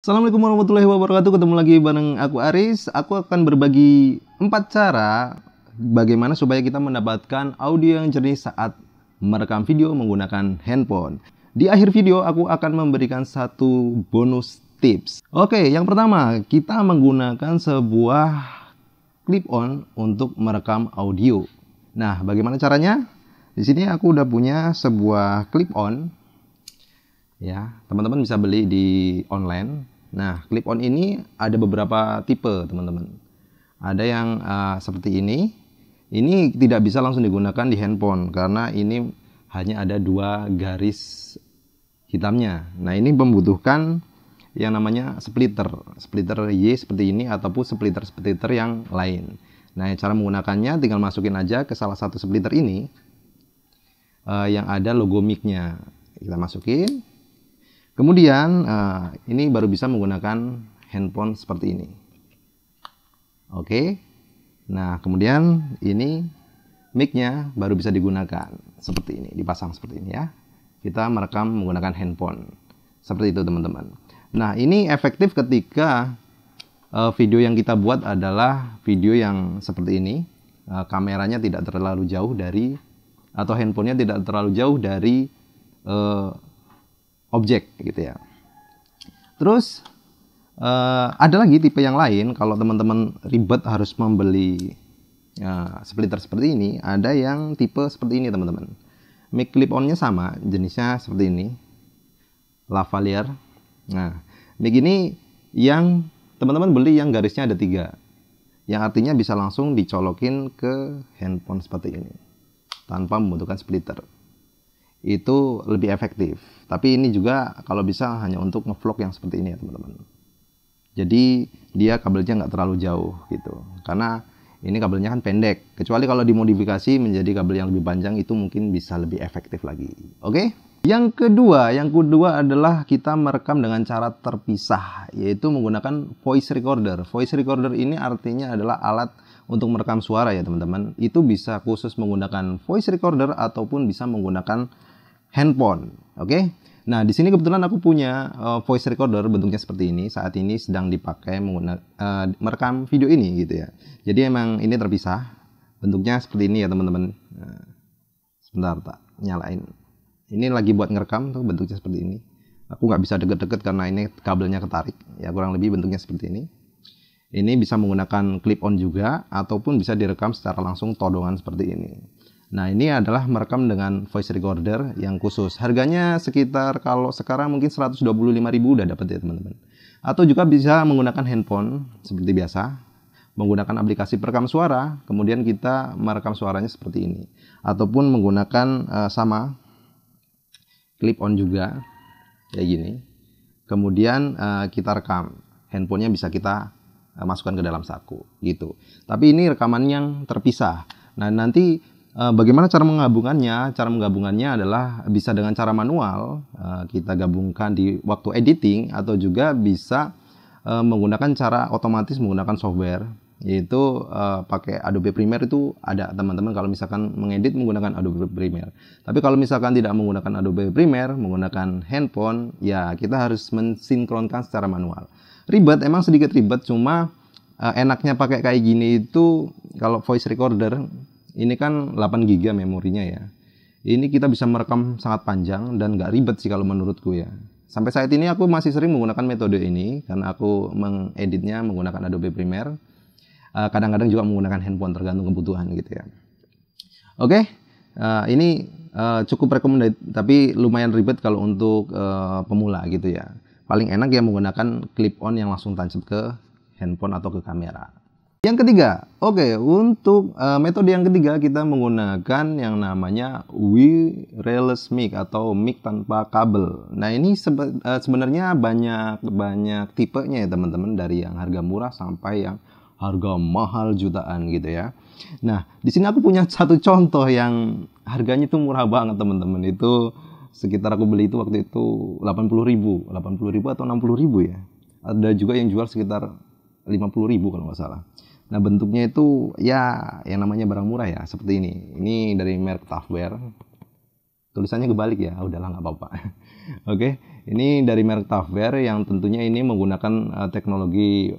Assalamualaikum warahmatullahi wabarakatuh. Ketemu lagi bareng aku Aris. Aku akan berbagi 4 cara bagaimana supaya kita mendapatkan audio yang jernih saat merekam video menggunakan handphone. Di akhir video aku akan memberikan satu bonus tips. Oke, yang pertama, kita menggunakan sebuah clip-on untuk merekam audio. Nah, bagaimana caranya? Di sini aku udah punya sebuah clip-on. Ya, teman-teman bisa beli di online. Nah, clip-on ini ada beberapa tipe, teman-teman. Ada yang seperti ini. Ini tidak bisa langsung digunakan di handphone karena ini hanya ada 2 garis hitamnya. Nah, ini membutuhkan yang namanya splitter Y seperti ini ataupun splitter yang lain. Nah, cara menggunakannya tinggal masukin aja ke salah satu splitter ini yang ada logo mic-nya. Kita masukin. Kemudian ini baru bisa menggunakan handphone seperti ini. Oke. Nah, kemudian ini mic-nya baru bisa digunakan seperti ini, dipasang seperti ini ya. Kita merekam menggunakan handphone. Seperti itu, teman-teman. Nah, ini efektif ketika video yang kita buat adalah video yang seperti ini. Kameranya tidak terlalu jauh dari atau handphonenya tidak terlalu jauh dari objek gitu ya. Terus ada lagi tipe yang lain. Kalau teman-teman ribet harus membeli splitter seperti ini, ada yang tipe seperti ini, teman-teman. Mic clip-onnya sama, jenisnya seperti ini, lavalier. Nah, mic ini yang teman-teman beli yang garisnya ada 3, yang artinya bisa langsung dicolokin ke handphone seperti ini tanpa membutuhkan splitter. Itu lebih efektif. Tapi ini juga kalau bisa hanya untuk ngevlog yang seperti ini ya, teman-teman. Jadi dia kabelnya nggak terlalu jauh gitu, karena ini kabelnya kan pendek. Kecuali kalau dimodifikasi menjadi kabel yang lebih panjang, itu mungkin bisa lebih efektif lagi. Oke? Yang kedua adalah kita merekam dengan cara terpisah, yaitu menggunakan voice recorder. Voice recorder ini artinya adalah alat untuk merekam suara ya, teman-teman. Itu bisa khusus menggunakan voice recorder ataupun bisa menggunakan handphone. Oke? Nah, di sini kebetulan aku punya voice recorder bentuknya seperti ini. Saat ini sedang dipakai merekam video ini gitu ya. Jadi emang ini terpisah. Bentuknya seperti ini ya, teman-teman. Nah, sebentar, tak nyalain. Ini lagi buat ngerekam tuh, bentuknya seperti ini. Aku nggak bisa deket-deket karena ini kabelnya ketarik. Ya, kurang lebih bentuknya seperti ini. Ini bisa menggunakan clip-on juga ataupun bisa direkam secara langsung todongan seperti ini. Nah, ini adalah merekam dengan voice recorder yang khusus. Harganya sekitar kalau sekarang mungkin 125.000 udah dapat ya, teman-teman. Atau juga bisa menggunakan handphone seperti biasa, menggunakan aplikasi perekam suara, kemudian kita merekam suaranya seperti ini. Ataupun menggunakan sama clip-on juga kayak gini. Kemudian kita rekam. Handphonenya bisa kita masukkan ke dalam saku gitu. Tapi ini rekaman yang terpisah. Nah, nanti bagaimana cara menggabungannya? Cara menggabungannya adalah bisa dengan cara manual, kita gabungkan di waktu editing, atau juga bisa menggunakan cara otomatis menggunakan software, yaitu pakai Adobe Premiere. Itu ada, teman-teman, kalau misalkan mengedit menggunakan Adobe Premiere. Tapi kalau misalkan tidak menggunakan Adobe Premiere, menggunakan handphone, ya kita harus mensinkronkan secara manual. Ribet, emang sedikit ribet, cuma enaknya pakai kayak gini itu kalau voice recorder. Ini kan 8 GB memorinya ya. Ini kita bisa merekam sangat panjang dan nggak ribet sih kalau menurutku ya. Sampai saat ini aku masih sering menggunakan metode ini karena aku mengeditnya menggunakan Adobe Premiere. Kadang-kadang juga menggunakan handphone tergantung kebutuhan gitu ya. Oke, ini cukup recommended, tapi lumayan ribet kalau untuk pemula gitu ya. Paling enak ya menggunakan clip-on yang langsung tancap ke handphone atau ke kamera. Yang ketiga, untuk metode yang ketiga kita menggunakan yang namanya wireless mic atau mic tanpa kabel. Nah, ini sebenarnya banyak tipenya ya, teman-teman, dari yang harga murah sampai yang harga mahal jutaan gitu ya. Nah, di sini aku punya satu contoh yang harganya itu murah banget, teman-teman. Itu sekitar aku beli itu waktu itu 80.000 atau 60.000 ya. Ada juga yang jual sekitar 50.000 kalau nggak salah. Nah, bentuknya itu ya yang namanya barang murah ya, seperti ini. Ini dari merek Tafware. Tulisannya kebalik ya, udahlah nggak apa-apa. Oke, ini dari merek Tafware yang tentunya ini menggunakan teknologi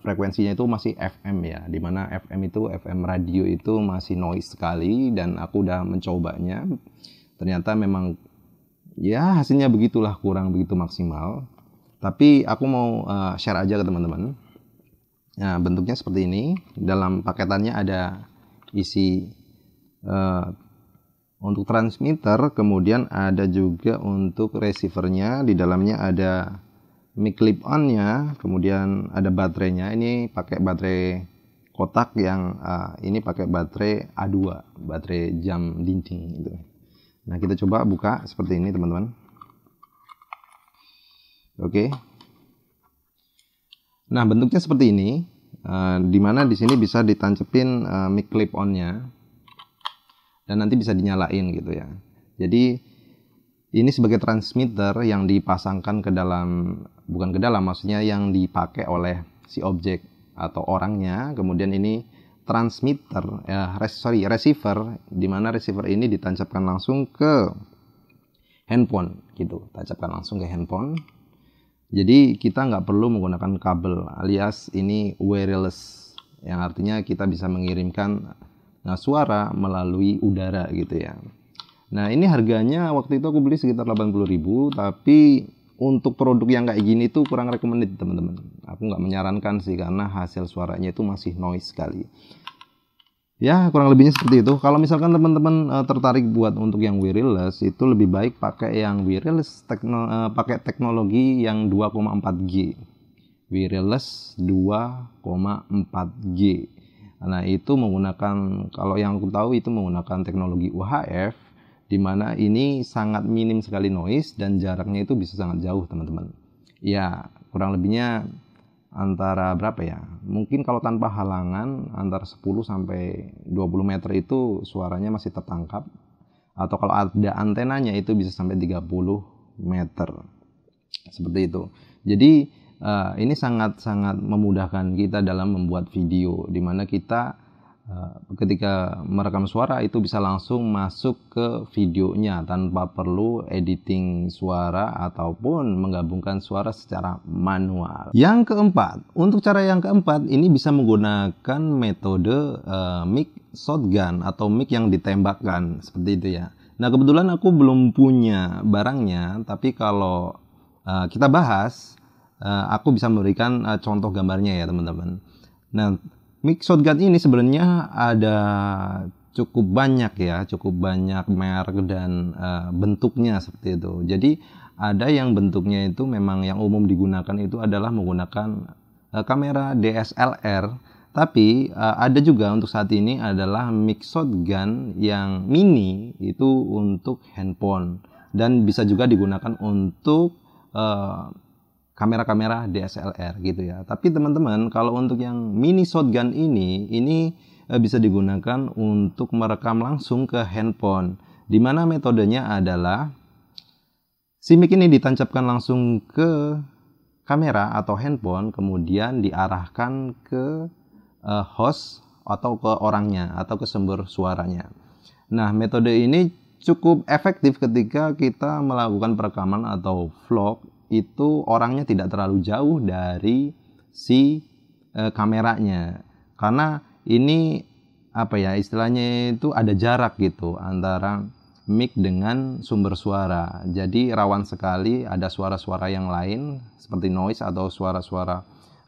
frekuensinya itu masih FM ya, dimana FM itu FM radio itu masih noise sekali, dan aku udah mencobanya. Ternyata memang ya hasilnya begitulah, kurang begitu maksimal. Tapi aku mau share aja ke teman-teman. Nah, bentuknya seperti ini. Dalam paketannya ada isi untuk transmitter, kemudian ada juga untuk receivernya. Di dalamnya ada mic clip on-nya, kemudian ada baterainya. Ini pakai baterai kotak yang ini pakai baterai A2, baterai jam dinding gitu. Nah, kita coba buka seperti ini teman-teman. Oke. Nah, bentuknya seperti ini. Dimana di sini bisa ditancepin mic clip on-nya. Dan nanti bisa dinyalain gitu ya. Jadi ini sebagai transmitter yang dipasangkan ke dalam, bukan ke dalam, maksudnya yang dipakai oleh si objek atau orangnya. Kemudian ini transmitter, receiver, di mana receiver ini ditancapkan langsung ke handphone gitu, tancapkan langsung ke handphone. Jadi kita nggak perlu menggunakan kabel, alias ini wireless, yang artinya kita bisa mengirimkan suara melalui udara gitu ya. Nah, ini harganya waktu itu aku beli sekitar 80.000, tapi untuk produk yang kayak gini tuh kurang recommended teman-teman. Aku nggak menyarankan sih, karena hasil suaranya itu masih noise sekali. Ya, kurang lebihnya seperti itu. Kalau misalkan teman-teman tertarik buat untuk yang wireless, itu lebih baik pakai yang wireless pakai teknologi yang 2,4G. Wireless 2,4G. Nah, itu menggunakan, kalau yang aku tahu itu menggunakan teknologi UHF, di mana ini sangat minim sekali noise dan jaraknya itu bisa sangat jauh teman-teman. Ya, kurang lebihnya antara berapa ya? Mungkin kalau tanpa halangan antara 10 sampai 20 meter itu suaranya masih tertangkap. Atau kalau ada antenanya itu bisa sampai 30 meter. Seperti itu. Jadi ini sangat-sangat memudahkan kita dalam membuat video, di mana kita ketika merekam suara itu bisa langsung masuk ke videonya tanpa perlu editing suara ataupun menggabungkan suara secara manual. Yang keempat, untuk cara yang keempat ini bisa menggunakan metode mic shotgun atau mic yang ditembakkan seperti itu ya. Nah, kebetulan aku belum punya barangnya, tapi kalau kita bahas, aku bisa memberikan contoh gambarnya ya teman-teman. Nah, mic shotgun ini sebenarnya ada cukup banyak ya, cukup banyak merek dan bentuknya seperti itu. Jadi ada yang bentuknya itu memang yang umum digunakan itu adalah menggunakan kamera DSLR. Tapi ada juga untuk saat ini adalah mic shotgun yang mini, itu untuk handphone. Dan bisa juga digunakan untuk kamera-kamera DSLR gitu ya. Tapi teman-teman, kalau untuk yang mini shotgun ini bisa digunakan untuk merekam langsung ke handphone. Dimana metodenya adalah si mic ini ditancapkan langsung ke kamera atau handphone, kemudian diarahkan ke host atau ke orangnya atau ke sumber suaranya. Nah, metode ini cukup efektif ketika kita melakukan perekaman atau vlog, itu orangnya tidak terlalu jauh dari si kameranya, karena ini apa ya istilahnya itu ada jarak gitu antara mic dengan sumber suara. Jadi rawan sekali ada suara-suara yang lain seperti noise atau suara-suara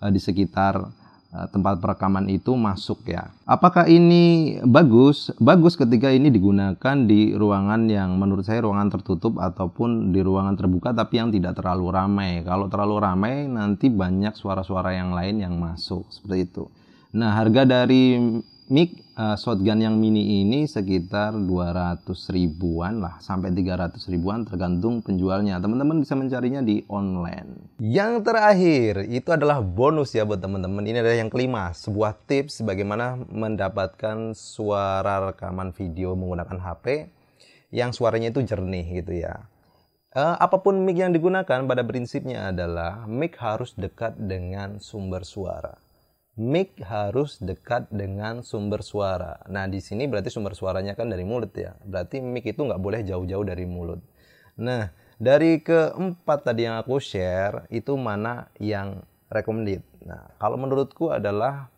di sekitar tempat perekaman itu masuk ya. Apakah ini bagus? Bagus ketika ini digunakan di ruangan yang menurut saya ruangan tertutup ataupun di ruangan terbuka tapi yang tidak terlalu ramai. Kalau terlalu ramai nanti banyak suara-suara yang lain yang masuk seperti itu. Nah, harga dari mic shotgun yang mini ini sekitar 200 ribuan lah sampai 300 ribuan tergantung penjualnya. Teman-teman bisa mencarinya di online. Yang terakhir itu adalah bonus ya buat teman-teman. Ini adalah yang kelima, sebuah tips bagaimana mendapatkan suara rekaman video menggunakan HP yang suaranya itu jernih gitu ya. Apapun mic yang digunakan pada prinsipnya adalah mic harus dekat dengan sumber suara. mic harus dekat dengan sumber suara. Nah, di sini berarti sumber suaranya kan dari mulut ya. Berarti mic itu nggak boleh jauh-jauh dari mulut. Nah, dari keempat tadi yang aku share, itu mana yang recommended? Nah, kalau menurutku adalah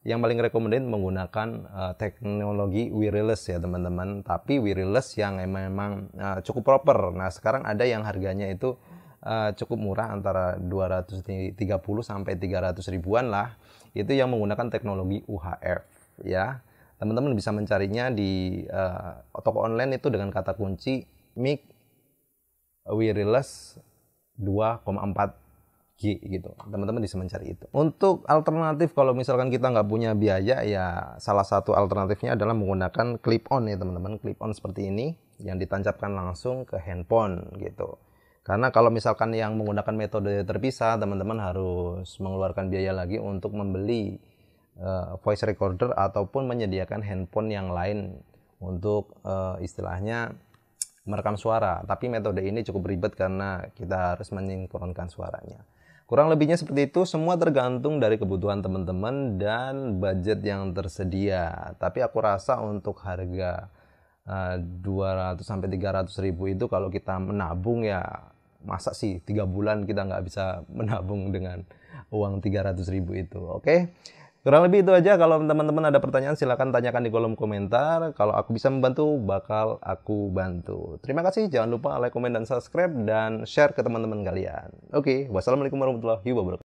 yang paling recommended menggunakan teknologi wireless ya teman-teman, tapi wireless yang memang cukup proper. Nah, sekarang ada yang harganya itu cukup murah, antara 230 sampai 300 ribuan lah, itu yang menggunakan teknologi UHF ya. Teman-teman bisa mencarinya di toko online itu dengan kata kunci mic wireless 2,4 G gitu. Teman-teman bisa mencari itu. Untuk alternatif kalau misalkan kita nggak punya biaya, ya salah satu alternatifnya adalah menggunakan clip on ya teman-teman. Clip on seperti ini yang ditancapkan langsung ke handphone gitu. Karena kalau misalkan yang menggunakan metode terpisah, teman-teman harus mengeluarkan biaya lagi untuk membeli voice recorder ataupun menyediakan handphone yang lain untuk istilahnya merekam suara. Tapi metode ini cukup ribet karena kita harus mensinkronkan suaranya. Kurang lebihnya seperti itu, semua tergantung dari kebutuhan teman-teman dan budget yang tersedia. Tapi aku rasa untuk harga 200 sampai 300 ribu itu kalau kita menabung, ya masa sih 3 bulan kita nggak bisa menabung dengan uang 300 ribu itu. Oke? Kurang lebih itu aja. Kalau teman-teman ada pertanyaan silahkan tanyakan di kolom komentar. Kalau aku bisa membantu, bakal aku bantu. Terima kasih. Jangan lupa like, komen, dan subscribe, dan share ke teman-teman kalian. Oke, wassalamualaikum warahmatullahi wabarakatuh.